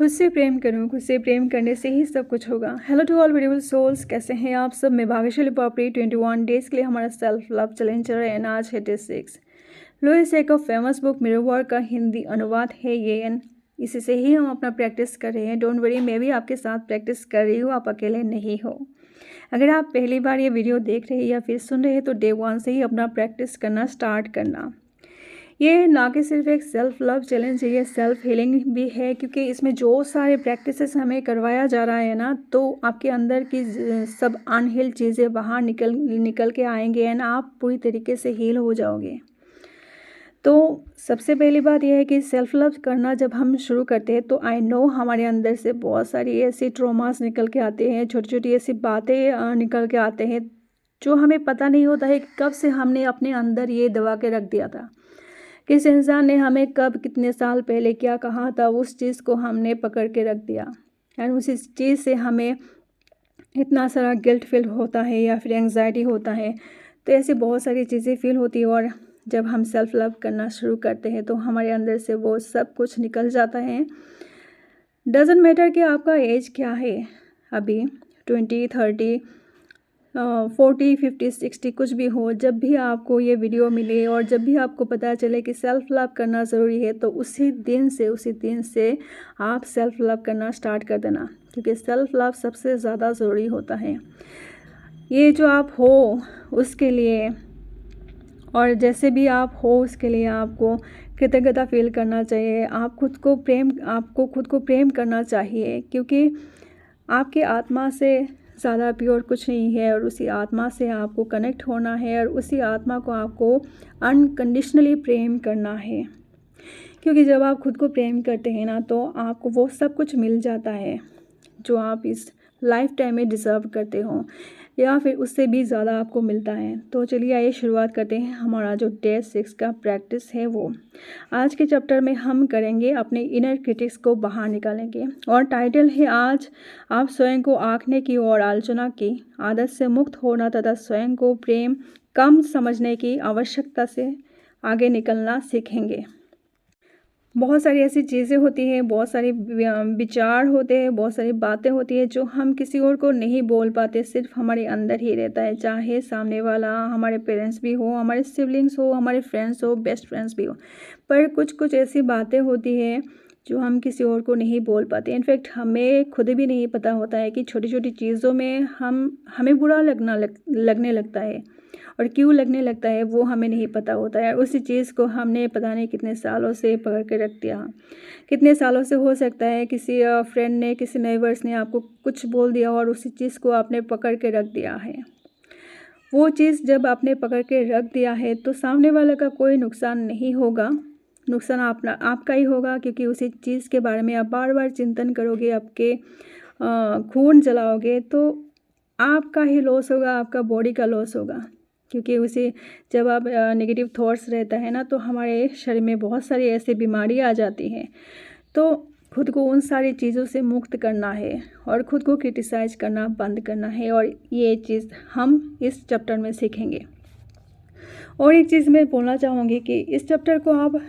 खुद से प्रेम करूं, खुद से प्रेम करने से ही सब कुछ होगा। Hello to all beautiful souls, कैसे हैं आप सब। मैं भाग्यशाली पापड़ी 21 डेज़ के लिए हमारा सेल्फ लव चैलेंज चल रहा है एंड आज है डे 6। लुइस एक फेमस बुक मिरर वर्क का हिंदी अनुवाद है ये एंड इसी से ही हम अपना प्रैक्टिस कर रहे हैं। डोंट वरी, मैं भी आपके साथ प्रैक्टिस कर रही हूँ, आप अकेले नहीं हो। अगर आप पहली बार ये वीडियो देख रहे हैं या फिर सुन रहे हैं तो डे 1 से ही अपना प्रैक्टिस करना स्टार्ट करना। ये ना कि सिर्फ एक सेल्फ लव चैलेंज है, ये सेल्फ हीलिंग भी है, क्योंकि इसमें जो सारे प्रैक्टिसेस हमें करवाया जा रहा है ना, तो आपके अंदर की सब अनहील चीज़ें बाहर निकल के आएंगे एंड आप पूरी तरीके से हील हो जाओगे। तो सबसे पहली बात यह है कि सेल्फ लव करना जब हम शुरू करते हैं तो आई नो हमारे अंदर से बहुत सारी ऐसी ट्रॉमास निकल के आते हैं, छोटी छोटी ऐसी बातें निकल के आते हैं जो हमें पता नहीं होता है कि कब से हमने अपने अंदर ये दबा के रख दिया था। किस इंसान ने हमें कब कितने साल पहले क्या कहा था, उस चीज़ को हमने पकड़ के रख दिया एंड उसी चीज़ से हमें इतना सारा गिल्ट फील होता है या फिर एंग्जाइटी होता है। तो ऐसी बहुत सारी चीज़ें फील होती है और जब हम सेल्फ लव करना शुरू करते हैं तो हमारे अंदर से वो सब कुछ निकल जाता है। डजेंट मैटर कि आपका एज क्या है, अभी 20, 30, 40, 50, 60 कुछ भी हो, जब भी आपको ये वीडियो मिले और जब भी आपको पता चले कि सेल्फ लव करना ज़रूरी है तो उसी दिन से आप सेल्फ लव करना स्टार्ट कर देना, क्योंकि सेल्फ लव सबसे ज़्यादा ज़रूरी होता है। ये जो आप हो उसके लिए और जैसे भी आप हो उसके लिए आपको कृतज्ञता फील करना चाहिए। आपको खुद को प्रेम करना चाहिए, क्योंकि आपकी आत्मा से ज़्यादा प्योर कुछ नहीं है और उसी आत्मा से आपको कनेक्ट होना है और उसी आत्मा को आपको अनकंडीशनली प्रेम करना है। क्योंकि जब आप खुद को प्रेम करते हैं ना तो आपको वो सब कुछ मिल जाता है जो आप इस लाइफ टाइम में डिज़र्व करते हो या फिर उससे भी ज़्यादा आपको मिलता है। तो चलिए आइए शुरुआत करते हैं। हमारा जो डे 6 का प्रैक्टिस है वो आज के चैप्टर में हम करेंगे, अपने इनर क्रिटिक्स को बाहर निकालेंगे और टाइटल है आज आप स्वयं को आंकने की और आलोचना की आदत से मुक्त होना तथा स्वयं को प्रेम कम समझने की आवश्यकता से आगे निकलना सीखेंगे। बहुत सारी ऐसी चीज़ें होती हैं, बहुत सारे विचार होते हैं, बहुत सारी बातें होती हैं जो हम किसी और को नहीं बोल पाते, सिर्फ हमारे अंदर ही रहता है। चाहे सामने वाला हमारे पेरेंट्स भी हो, हमारे सिबलिंग्स हो, हमारे फ्रेंड्स हो, बेस्ट फ्रेंड्स भी हो, पर कुछ कुछ ऐसी बातें होती हैं जो हम किसी और को नहीं बोल पाते। इनफैक्ट हमें खुद भी नहीं पता होता है कि छोटी छोटी चीज़ों में हमें बुरा लगने लगता है और क्यों लगने लगता है वो हमें नहीं पता होता है। उसी चीज़ को हमने पता नहीं कितने सालों से पकड़ के रख दिया। कितने सालों से हो सकता है किसी फ्रेंड ने, किसी नेबर्स ने आपको कुछ बोल दिया और उसी चीज़ को आपने पकड़ के रख दिया है। वो चीज़ जब आपने पकड़ के रख दिया है तो सामने वाले का कोई नुकसान नहीं होगा, नुकसान आपका ही होगा, क्योंकि उसी चीज़ के बारे में आप बार बार चिंतन करोगे, आपके खून जलाओगे तो आपका ही लॉस होगा, आपका बॉडी का लॉस होगा। क्योंकि उसे जब आप नेगेटिव थॉट्स रहता है ना तो हमारे शरीर में बहुत सारी ऐसी बीमारी आ जाती हैं। तो खुद को उन सारी चीज़ों से मुक्त करना है और ख़ुद को क्रिटिसाइज करना बंद करना है और ये चीज़ हम इस चैप्टर में सीखेंगे। और एक चीज़ मैं बोलना चाहूँगी कि इस चैप्टर को आप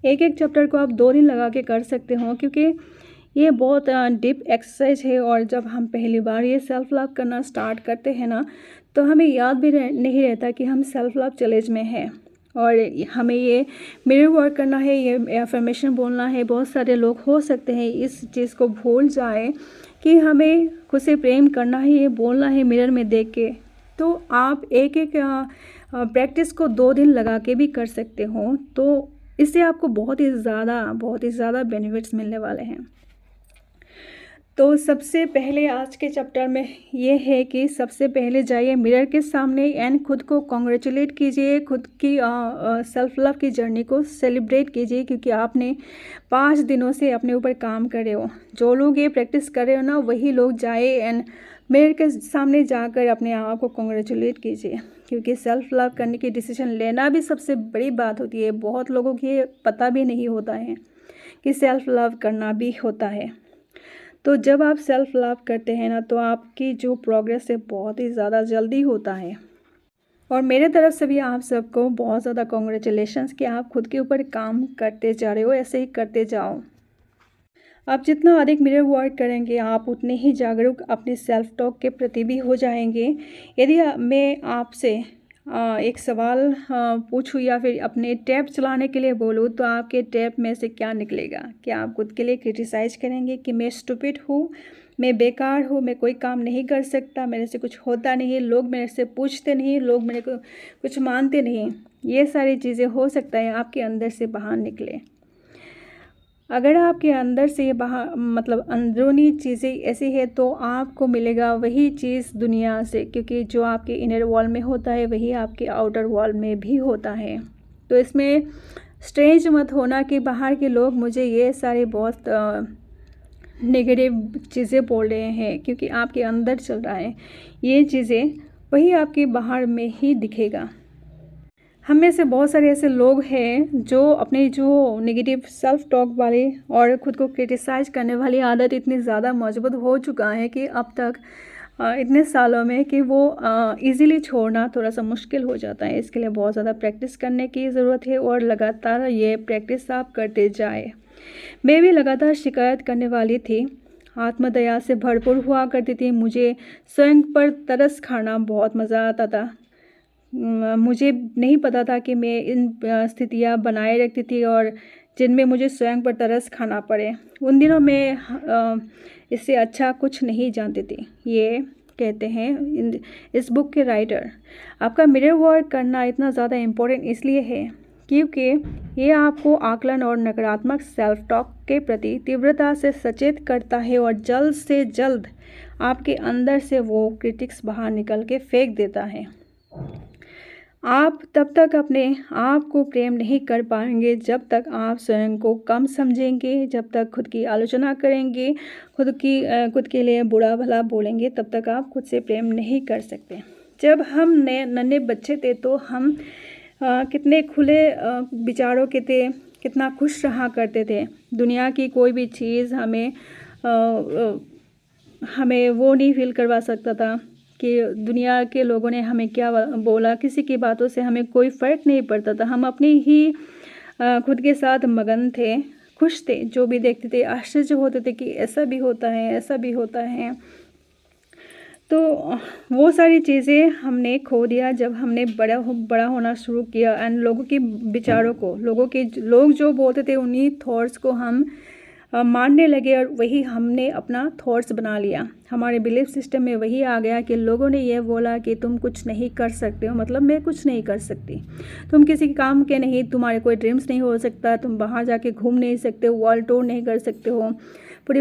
एक चैप्टर को आप 2 दिन लगा के कर सकते हो, क्योंकि ये बहुत डीप एक्सरसाइज है और जब हम पहली बार ये सेल्फ लव करना स्टार्ट करते हैं ना तो हमें याद भी नहीं रहता कि हम सेल्फ लव चैलेंज में हैं और हमें ये मिरर वर्क करना है, ये अफर्मेशन बोलना है। बहुत सारे लोग हो सकते हैं इस चीज़ को भूल जाए कि हमें खुद से प्रेम करना है, ये बोलना है मिरर में देख के। तो आप एक प्रैक्टिस को 2 दिन लगा के भी कर सकते हो, तो इससे आपको बहुत ही ज़्यादा बेनिफिट्स मिलने वाले हैं। तो सबसे पहले आज के चैप्टर में ये है कि सबसे पहले जाइए मिरर के सामने एंड खुद को कॉन्ग्रेचुलेट कीजिए, खुद की सेल्फ लव की जर्नी को सेलिब्रेट कीजिए, क्योंकि आपने 5 दिनों से अपने ऊपर काम कर रहे हो। जो लोग ये प्रैक्टिस कर रहे हो ना वही लोग जाए एंड मिरर के सामने जाकर अपने आप को कॉन्ग्रेचुलेट कीजिए, क्योंकि सेल्फ लव करने की डिसीजन लेना भी सबसे बड़ी बात होती है। बहुत लोगों को ये पता भी नहीं होता है कि सेल्फ लव करना भी होता है। तो जब आप सेल्फ लव करते हैं ना तो आपकी जो प्रोग्रेस है बहुत ही ज़्यादा जल्दी होता है। और मेरे तरफ से भी आप सबको बहुत ज़्यादा कॉन्ग्रेचुलेशंस कि आप खुद के ऊपर काम करते जा रहे हो, ऐसे ही करते जाओ। आप जितना अधिक मिरर वर्क करेंगे आप उतने ही जागरूक अपने सेल्फ टॉक के प्रति भी हो जाएंगे। यदि मैं आपसे एक सवाल पूछूं या फिर अपने टैब चलाने के लिए बोलूं तो आपके टैब में से क्या निकलेगा? क्या आप खुद के लिए क्रिटिसाइज करेंगे कि मैं स्टूपिड हूँ, मैं बेकार हूँ, मैं कोई काम नहीं कर सकता, मेरे से कुछ होता नहीं, लोग मेरे से पूछते नहीं, लोग मेरे को कुछ मानते नहीं? ये सारी चीज़ें हो सकता है आपके अंदर से बाहर निकले। अगर आपके अंदर से ये बाहर मतलब अंदरूनी चीज़ें ऐसी है तो आपको मिलेगा वही चीज़ दुनिया से, क्योंकि जो आपके इनर वॉल में होता है वही आपके आउटर वॉल में भी होता है। तो इसमें स्ट्रेंज मत होना कि बाहर के लोग मुझे ये सारे बहुत नेगेटिव चीज़ें बोल रहे हैं, क्योंकि आपके अंदर चल रहा है ये चीज़ें, वही आपके बाहर में ही दिखेगा। हम में से बहुत सारे ऐसे लोग हैं जो अपने जो नेगेटिव सेल्फ टॉक वाले और ख़ुद को क्रिटिसाइज करने वाली आदत इतनी ज़्यादा मजबूत हो चुका है कि अब तक इतने सालों में कि वो इजीली छोड़ना थोड़ा सा मुश्किल हो जाता है। इसके लिए बहुत ज़्यादा प्रैक्टिस करने की ज़रूरत है और लगातार ये प्रैक्टिस आप करते जाए। मैं भी लगातार शिकायत करने वाली थी, आत्मदया से भरपूर हुआ करती थी, मुझे स्वयं पर तरस खाना बहुत मज़ा आता था। मुझे नहीं पता था कि मैं इन स्थितियाँ बनाए रखती थी और जिनमें मुझे स्वयं पर तरस खाना पड़े। उन दिनों में इससे अच्छा कुछ नहीं जानती थी। ये कहते हैं इस बुक के राइटर, आपका मिरर वर्क करना इतना ज़्यादा इम्पोर्टेंट इसलिए है क्योंकि ये आपको आकलन और नकारात्मक सेल्फ टॉक के प्रति तीव्रता से सचेत करता है और जल्द से जल्द आपके अंदर से वो क्रिटिक्स बाहर निकल के फेंक देता है। आप तब तक अपने आप को प्रेम नहीं कर पाएंगे जब तक आप स्वयं को कम समझेंगे, जब तक खुद की आलोचना करेंगे, खुद के लिए बुरा भला बोलेंगे, तब तक आप खुद से प्रेम नहीं कर सकते। जब हम नन्हे बच्चे थे तो हम कितने खुले विचारों के थे, कितना खुश रहा करते थे। दुनिया की कोई भी चीज़ हमें वो नहीं फील करवा सकता था कि दुनिया के लोगों ने हमें क्या बोला, किसी की बातों से हमें कोई फ़र्क नहीं पड़ता था। हम अपनी ही खुद के साथ मगन थे, खुश थे, जो भी देखते थे आश्चर्य होते थे कि ऐसा भी होता है, ऐसा भी होता है। तो वो सारी चीज़ें हमने खो दिया जब हमने बड़ा होना शुरू किया एंड लोगों के विचारों को, लोग जो बोलते थे उन्हीं थॉट्स को हम मानने लगे और वही हमने अपना थॉट्स बना लिया। हमारे बिलीफ सिस्टम में वही आ गया कि लोगों ने ये बोला कि तुम कुछ नहीं कर सकते हो, मतलब मैं कुछ नहीं कर सकती, तुम किसी काम के नहीं, तुम्हारे कोई ड्रीम्स नहीं हो सकता, तुम बाहर जाके घूम नहीं सकते हो, वर्ल्ड टूर नहीं कर सकते हो, पूरी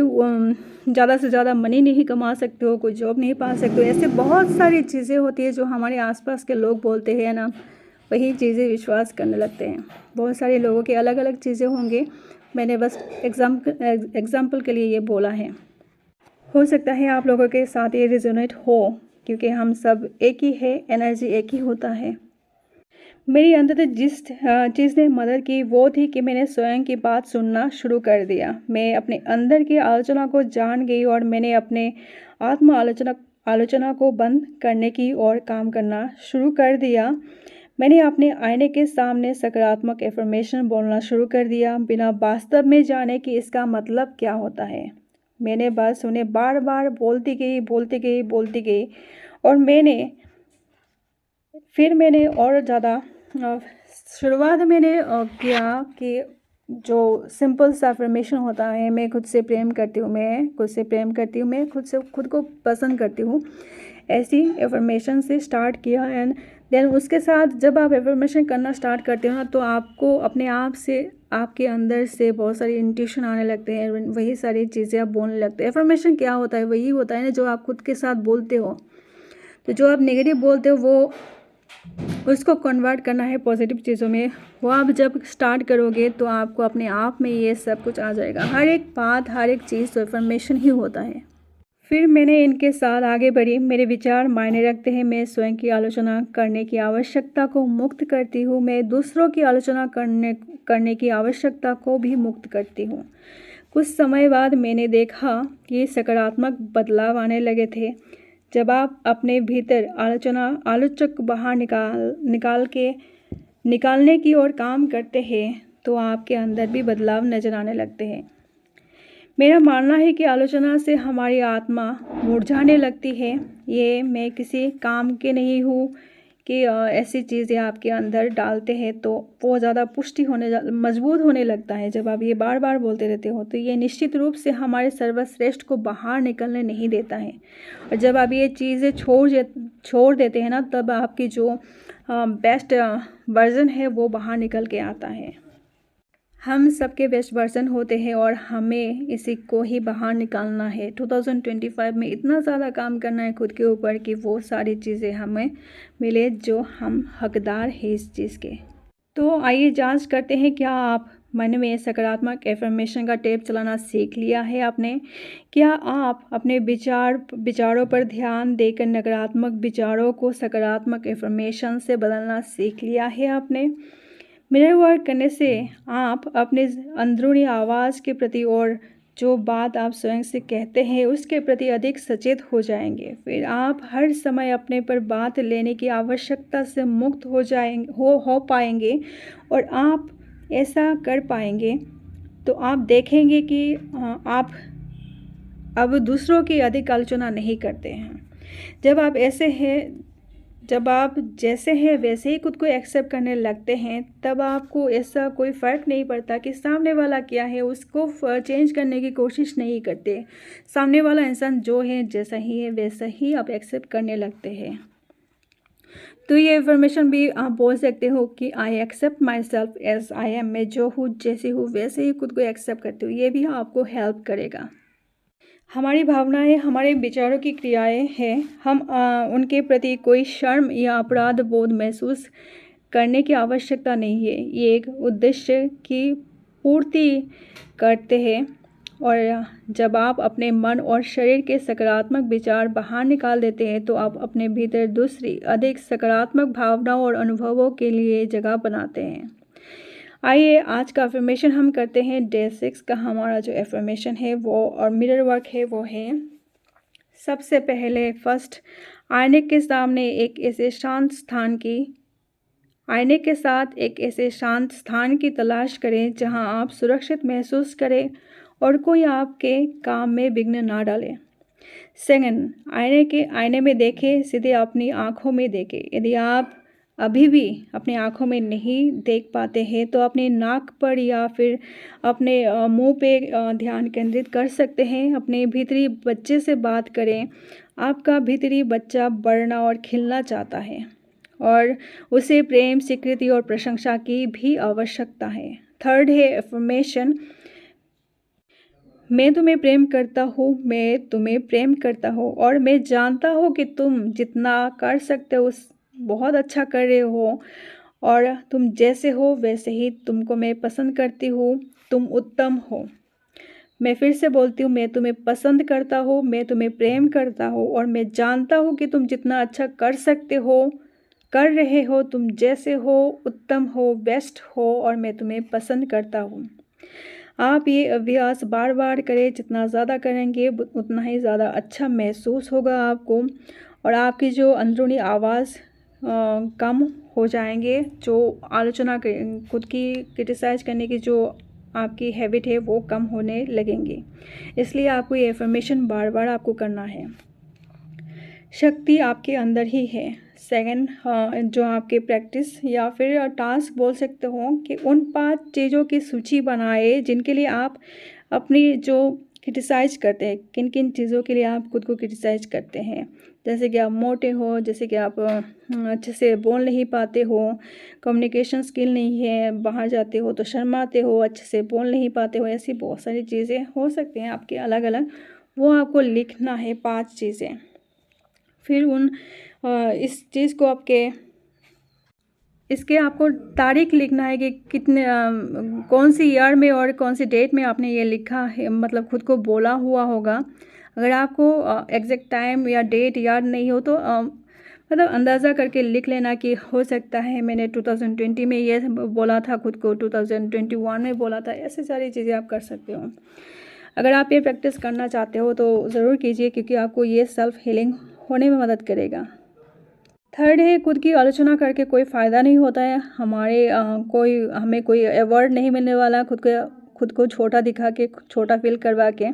ज़्यादा से ज़्यादा मनी नहीं कमा सकते हो, कोई जॉब नहीं पा सकते हो। ऐसे बहुत सारी चीज़ें होती है जो हमारे आसपास के लोग बोलते हैं ना, वही चीज़ें विश्वास करने लगते हैं। बहुत सारे लोगों के अलग अलग चीज़ें होंगे, मैंने बस एग्जाम्पल के लिए ये बोला है। हो सकता है आप लोगों के साथ ये रिजोनेट हो, क्योंकि हम सब एक ही है, एनर्जी एक ही होता है। मेरी अंततः जिस चीज़ ने मदद की वो थी कि मैंने स्वयं की बात सुनना शुरू कर दिया। मैं अपने अंदर की आलोचना को जान गई और मैंने अपने आत्म आलोचना को बंद करने की और काम करना शुरू कर दिया। मैंने अपने आईने के सामने सकारात्मक एफर्मेशन बोलना शुरू कर दिया, बिना वास्तव में जाने कि इसका मतलब क्या होता है। मैंने बस उन्हें बार बार बोलती गई और मैंने और ज़्यादा शुरुआत मैंने किया कि जो सिंपल सा अफर्मेशन होता है, मैं खुद से प्रेम करती हूँ, मैं खुद को पसंद करती हूँ, ऐसी एफर्मेशन से स्टार्ट किया। एंड देन उसके साथ जब आप एफर्मेशन करना स्टार्ट करते हो ना, तो आपको अपने आप से, आपके अंदर से बहुत सारी इंट्यूशन आने लगते हैं, वही सारी चीज़ें आप बोलने लगते हैं। एफर्मेशन क्या होता है? वही होता है ना जो आप खुद के साथ बोलते हो। तो जो आप नेगेटिव बोलते हो वो उसको कन्वर्ट करना है पॉजिटिव चीज़ों में। वो आप जब स्टार्ट करोगे तो आपको अपने आप में ये सब कुछ आ जाएगा। हर एक बात, हर एक चीज़ तो इन्फॉर्मेशन ही होता है। फिर मैंने इनके साथ आगे बढ़ी। मेरे विचार मायने रखते हैं। मैं स्वयं की आलोचना करने की आवश्यकता को मुक्त करती हूँ। मैं दूसरों की आलोचना करने की आवश्यकता को भी मुक्त करती हूँ। कुछ समय बाद मैंने देखा कि सकारात्मक बदलाव आने लगे थे। जब आप अपने भीतर आलोचक बाहर निकालने की ओर काम करते हैं तो आपके अंदर भी बदलाव नजर आने लगते हैं। मेरा मानना है कि आलोचना से हमारी आत्मा मुरझाने लगती है। ये मैं किसी काम के नहीं हूँ कि ऐसी चीज़ें आपके अंदर डालते हैं तो वो ज़्यादा पुष्टि मजबूत होने लगता है। जब आप ये बार बार बोलते रहते हो तो ये निश्चित रूप से हमारे सर्वश्रेष्ठ को बाहर निकलने नहीं देता है। और जब आप ये चीज़ें छोड़ देते हैं ना, तब आपकी जो बेस्ट वर्जन है वो बाहर निकल के आता है। हम सबके बेस्ट वर्जन होते हैं और हमें इसी को ही बाहर निकालना है। 2025 में इतना ज़्यादा काम करना है खुद के ऊपर कि वो सारी चीज़ें हमें मिले जो हम हकदार हैं इस चीज़ के। तो आइए जांच करते हैं, क्या आप मन में सकारात्मक एफर्मेशन का टेप चलाना सीख लिया है आपने? क्या आप अपने विचारों पर ध्यान देकर नकारात्मक विचारों को सकारात्मक एफर्मेशन से बदलना सीख लिया है आपने? मिरर वर्क करने से आप अपने अंदरूनी आवाज़ के प्रति और जो बात आप स्वयं से कहते हैं उसके प्रति अधिक सचेत हो जाएंगे। फिर आप हर समय अपने पर बात लेने की आवश्यकता से मुक्त हो पाएंगे और आप ऐसा कर पाएंगे तो आप देखेंगे कि आप अब दूसरों की अधिक आलोचना नहीं करते हैं। जब आप जैसे हैं वैसे ही खुद को एक्सेप्ट करने लगते हैं, तब आपको ऐसा कोई फ़र्क नहीं पड़ता कि सामने वाला क्या है, उसको चेंज करने की कोशिश नहीं करते। सामने वाला इंसान जो है जैसा ही है वैसा ही आप एक्सेप्ट करने लगते हैं। तो ये इन्फॉर्मेशन भी आप बोल सकते हो कि I accept myself as I am. मैं जो हूँ जैसे हूँ वैसे ही खुद को एक्सेप्ट करती हूँ। ये भी आपको हेल्प करेगा। हमारी भावनाएं हमारे विचारों की क्रियाएं हैं। हम उनके प्रति कोई शर्म या अपराध बोध महसूस करने की आवश्यकता नहीं है। ये एक उद्देश्य की पूर्ति करते हैं। और जब आप अपने मन और शरीर के सकारात्मक विचार बाहर निकाल देते हैं तो आप अपने भीतर दूसरी अधिक सकारात्मक भावनाओं और अनुभवों के लिए जगह बनाते हैं। आइए आज का एफर्मेशन हम करते हैं। डे 6 का हमारा जो एफर्मेशन है वो और मिरर वर्क है वो है, सबसे पहले फर्स्ट, आईने के साथ एक ऐसे शांत स्थान की तलाश करें जहां आप सुरक्षित महसूस करें और कोई आपके काम में विघ्न ना डाले। सेकंड, आईने में देखें, सीधे अपनी आँखों में देखें। यदि आप अभी भी अपनी आँखों में नहीं देख पाते हैं तो अपने नाक पर या फिर अपने मुंह पे ध्यान केंद्रित कर सकते हैं। अपने भीतरी बच्चे से बात करें। आपका भीतरी बच्चा बढ़ना और खिलना चाहता है और उसे प्रेम, स्वीकृति और प्रशंसा की भी आवश्यकता है। थर्ड है एफर्मेशन, मैं तुम्हें प्रेम करता हूँ, मैं तुम्हें प्रेम करता हूँ और मैं जानता हूँ कि तुम जितना कर सकते हो बहुत अच्छा कर रहे हो और तुम जैसे हो वैसे ही तुमको मैं पसंद करती हूँ। तुम उत्तम हो। मैं फिर से बोलती हूँ, मैं तुम्हें पसंद करता हूँ, मैं तुम्हें प्रेम करता हूँ और मैं जानता हूँ कि तुम जितना अच्छा कर सकते हो, कर रहे हो, तुम जैसे हो, उत्तम हो, बेस्ट हो और मैं तुम्हें पसंद करता हूँ। आप ये अभ्यास बार बार करें। जितना ज़्यादा करेंगे उतना ही ज़्यादा अच्छा महसूस होगा आपको और आपकी जो अंदरूनी आवाज़ कम हो जाएंगे। जो आलोचना खुद की क्रिटिसाइज़ करने की जो आपकी हैबिट है वो कम होने लगेंगी। इसलिए आपको ये एफर्मेशन बार बार आपको करना है। शक्ति आपके अंदर ही है। सेकंड, जो आपके प्रैक्टिस या फिर टास्क बोल सकते हो कि उन 5 चीज़ों की सूची बनाए जिनके लिए आप अपनी जो क्रिटिसाइज करते हैं, किन किन चीज़ों के लिए आप खुद को क्रिटिसाइज करते हैं। जैसे कि आप मोटे हो, जैसे कि आप अच्छे से बोल नहीं पाते हो, कम्युनिकेशन स्किल नहीं है, बाहर जाते हो तो शर्माते हो, अच्छे से बोल नहीं पाते हो, ऐसी बहुत सारी चीज़ें हो सकती हैं आपके अलग अलग। वो आपको लिखना है 5 चीज़ें। फिर इस चीज़ को इसके आपको तारीख लिखना है कि कितने कौन सी ईयर में और कौन सी डेट में आपने ये लिखा है, मतलब खुद को बोला हुआ होगा। अगर आपको एग्जैक्ट टाइम या डेट याद नहीं हो तो मतलब अंदाज़ा करके लिख लेना कि हो सकता है मैंने 2020 में ये बोला था, खुद को 2021 में बोला था। ऐसी सारी चीज़ें आप कर सकते हो। अगर आप ये प्रैक्टिस करना चाहते हो तो ज़रूर कीजिए, क्योंकि आपको ये सेल्फ हीलिंग होने में मदद करेगा। थर्ड है, खुद की आलोचना करके कोई फ़ायदा नहीं होता है। हमें कोई अवार्ड नहीं मिलने वाला खुद खुद को छोटा दिखा के, छोटा फील करवा के,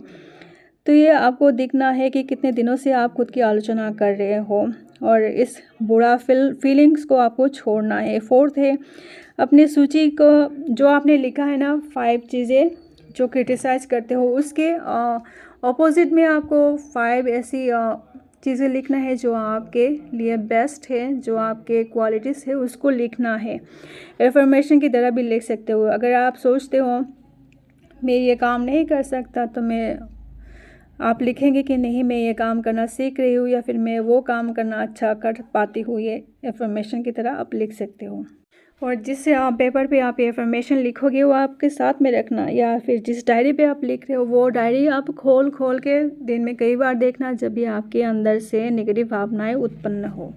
तो ये आपको दिखना है कि कितने दिनों से आप खुद की आलोचना कर रहे हो और इस बुरा फीलिंग्स को आपको छोड़ना है। फोर्थ है, अपनी सूची को जो आपने लिखा है ना 5 चीज़ें जो क्रिटिसाइज़ करते हो, उसके ऑपोजिट में आपको 5 ऐसी चीज़ें लिखना है जो आपके लिए बेस्ट है, जो आपके क्वालिटीज़ है, उसको लिखना है। एफर्मेशन की तरह भी लिख सकते हो। अगर आप सोचते हो मैं ये काम नहीं कर सकता, तो आप लिखेंगे कि नहीं, मैं ये काम करना सीख रही हूँ या फिर मैं वो काम करना अच्छा कर पाती हूँ। ये एफर्मेशन की तरह आप लिख सकते हो। और जिससे आप पेपर पे आप ये एफर्मेशन लिखोगे वो आपके साथ में रखना, या फिर जिस डायरी पे आप लिख रहे हो वो डायरी आप खोल खोल के दिन में कई बार देखना, जब भी आपके अंदर से नेगेटिव भावनाएं उत्पन्न हो।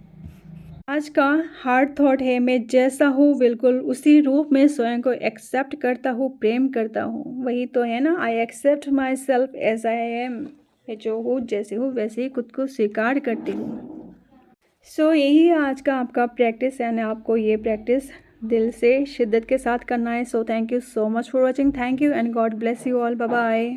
आज का हार्ड थॉट है, मैं जैसा हूँ बिल्कुल उसी रूप में स्वयं को एक्सेप्ट करता हूँ, प्रेम करता हूँ। वही तो है ना, I accept myself as I am. मैं जो हूँ, जैसे हूँ वैसे ही खुद को स्वीकार करती हूँ। सो यही है आज का आपका प्रैक्टिस, यानी आपको ये प्रैक्टिस दिल से शिद्दत के साथ करना है। So thank you so much for watching. Thank you and god bless you all. Bye bye.